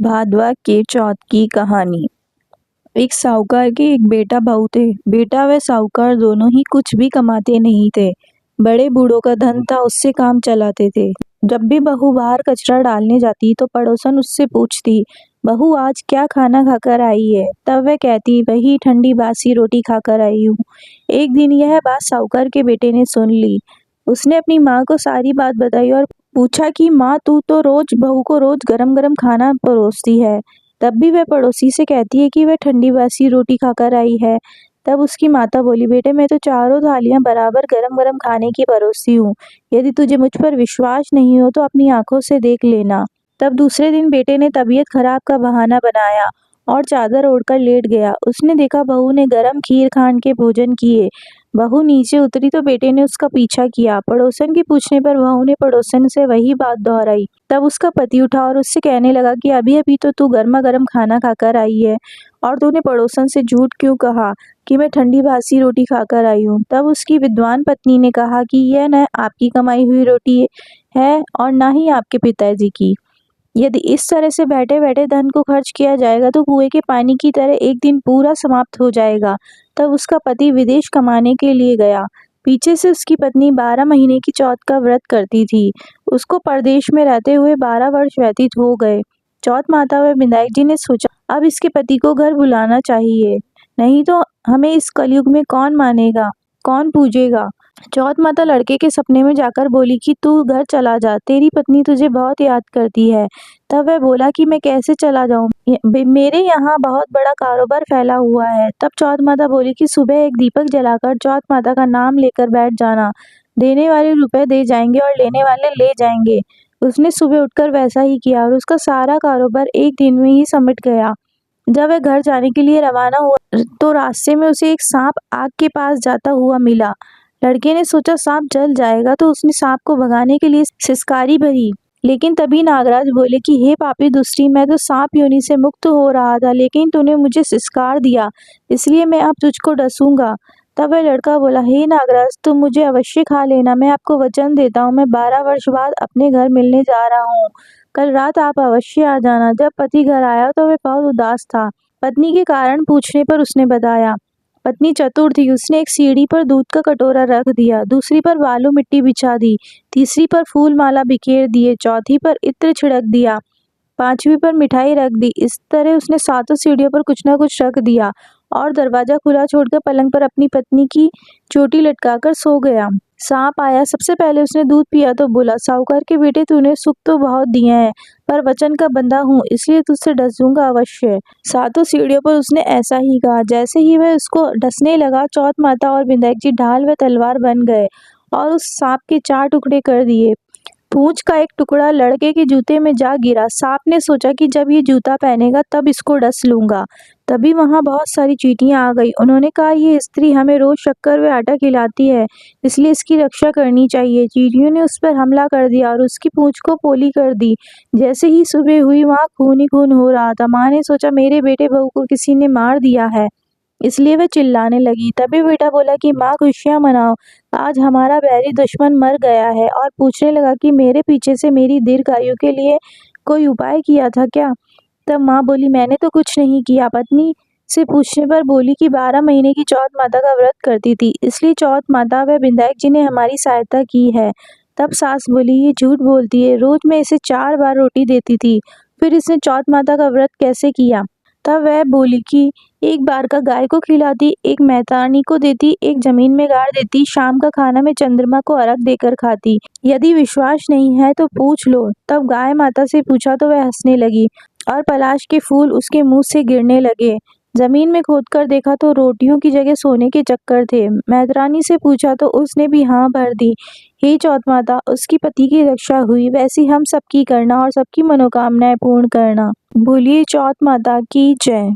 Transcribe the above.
भादवा के चौथ की कहानी। एक साहूकार के एक बेटा बहू थे। बेटा व साहूकार दोनों ही कुछ भी कमाते नहीं थे। बड़े बूढ़ों का धन था, उससे काम चलाते थे। जब भी बहू बाहर कचरा डालने जाती तो पड़ोसन उससे पूछती, बहू आज क्या खाना खाकर आई है? तब वह कहती, वही ठंडी बासी रोटी खाकर आई हूँ। एक दिन यह बात साहूकार के बेटे ने सुन ली। उसने अपनी माँ को सारी बात बताई और पूछा कि माँ, तू तो रोज बहू को रोज गरम गरम खाना परोसती है, तब भी वह पड़ोसी से कहती है कि वह ठंडी बासी रोटी खाकर आई है। तब उसकी माता बोली, बेटे मैं तो चारों थालियां बराबर गरम गरम खाने की परोसती हूँ। यदि तुझे मुझ पर विश्वास नहीं हो तो अपनी आंखों से देख लेना। तब दूसरे दिन बेटे ने तबीयत खराब का बहाना बनाया और चादर ओढ़कर लेट गया। उसने देखा बहू ने गरम खीर खान के भोजन किए। बहू नीचे उतरी तो बेटे ने उसका पीछा किया। पड़ोसन के पूछने पर बहू ने पड़ोसन से वही बात दोहराई। तब उसका पति उठा और उससे कहने लगा कि अभी अभी तो तू गर्मा गर्म खाना खाकर आई है और तूने पड़ोसन से झूठ क्यों कहा कि मैं ठंडी बासी रोटी खाकर आई हूँ। तब उसकी विद्वान पत्नी ने कहा कि यह न आपकी कमाई हुई रोटी है और ना ही आपके पिताजी की। यदि इस तरह से बैठे बैठे धन को खर्च किया जाएगा तो कुएं के पानी की तरह एक दिन पूरा समाप्त हो जाएगा। तब उसका पति विदेश कमाने के लिए गया। पीछे से उसकी पत्नी 12 महीने की चौथ का व्रत करती थी। उसको परदेश में रहते हुए 12 वर्ष व्यतीत हो गए। चौथ माता व विनायक जी ने सोचा, अब इसके पति को घर बुलाना चाहिए, नहीं तो हमें इस कलयुग में कौन मानेगा, कौन पूजेगा। चौथ माता लड़के के सपने में जाकर बोली कि तू घर चला जा, तेरी पत्नी तुझे बहुत याद करती है। तब वह बोला कि मैं कैसे चला जाऊं, मेरे यहाँ बहुत बड़ा कारोबार फैला हुआ है। तब चौथ माता बोली कि सुबह एक दीपक जलाकर चौथ माता का नाम लेकर बैठ जाना, देने वाले रुपए दे जाएंगे और लेने वाले ले जाएंगे। उसने सुबह उठकर वैसा ही किया और उसका सारा कारोबार एक दिन में ही सिमट गया। जब वह घर जाने के लिए रवाना हुआ तो रास्ते में उसे एक सांप आग के पास जाता हुआ मिला। लड़के ने सोचा सांप जल जाएगा तो उसने सांप को भगाने के लिए सिसकारी भरी, लेकिन तभी नागराज बोले कि हे पापी दुष्टी, मैं तो सांप योनि से मुक्त हो रहा था, लेकिन तूने मुझे सिसकार दिया, इसलिए मैं अब तुझको डसूंगा। तब वह लड़का बोला, हे नागराज, तुम मुझे अवश्य खा लेना, मैं आपको वचन देता हूँ, मैं 12 वर्ष बाद अपने घर मिलने जा रहा हूँ। कल रात आप अवश्य आ जाना। जब पति घर आया तो वह बहुत उदास था। पत्नी के कारण पूछने पर उसने बताया। पत्नी चतुर थी। उसने एक सीढ़ी पर दूध का कटोरा रख दिया, दूसरी पर बालू मिट्टी बिछा दी, तीसरी पर फूल माला बिखेर दिए, चौथी पर इत्र छिड़क दिया, पांचवी पर मिठाई रख दी। इस तरह उसने सातों सीढ़ियों पर कुछ न कुछ रख दिया और दरवाजा खुला छोड़कर पलंग पर अपनी पत्नी की चोटी लटकाकर सो गया। सांप आया। सबसे पहले उसने दूध पिया तो बोला, साहूकार के बेटे, तूने सुख तो बहुत दिए हैं, पर वचन का बंधा हूँ, इसलिए तुझसे डसूंगा अवश्य। सातों सीढ़ियों पर उसने ऐसा ही कहा। जैसे ही वह उसको डसने लगा, चौथ माता और विनायक जी ढाल व तलवार बन गए और उस सांप के 4 टुकड़े कर दिए। पूंछ का एक टुकड़ा लड़के के जूते में जा गिरा। सांप ने सोचा कि जब ये जूता पहनेगा तब इसको डस लूंगा। तभी वहां बहुत सारी चींटियां आ गई। उन्होंने कहा, ये स्त्री हमें रोज शक्कर व आटा खिलाती है, इसलिए इसकी रक्षा करनी चाहिए। चींटियों ने उस पर हमला कर दिया और उसकी पूंछ को पोली कर दी। जैसे ही सुबह हुई वहां खून ही खून हो रहा था। माँ ने सोचा, मेरे बेटे बहू को किसी ने मार दिया है, इसलिए वह चिल्लाने लगी। तभी बेटा बोला कि माँ, खुशियां मनाओ, आज हमारा बैरी दुश्मन मर गया है, और पूछने लगा कि मेरे पीछे से मेरी दीर्घायु के लिए कोई उपाय किया था क्या? तब माँ बोली, मैंने तो कुछ नहीं किया। पत्नी से पूछने पर बोली कि 12 महीने की चौथ माता का व्रत करती थी, इसलिए चौथ माता व विनायक जी ने हमारी सहायता की है। तब सास बोली, ये झूठ बोलती है, रोज मैं इसे 4 बार रोटी देती थी, फिर इसने चौथ माता का व्रत कैसे किया? तब वह बोली कि एक बार का गाय को खिलाती, एक मैतानी को देती, एक जमीन में गाड़ देती, शाम का खाना मैं चंद्रमा को अर्घ देकर खाती। यदि विश्वास नहीं है तो पूछ लो। तब गाय माता से पूछा तो वह हंसने लगी और पलाश के फूल उसके मुंह से गिरने लगे। जमीन में खोदकर देखा तो रोटियों की जगह सोने के चक्कर थे। मैत्रानी से पूछा तो उसने भी हाँ भर दी। हे चौथ माता, उसकी पति की रक्षा हुई, वैसी हम सबकी करना और सबकी मनोकामनाएं पूर्ण करना। बोलिए चौथ माता की जय।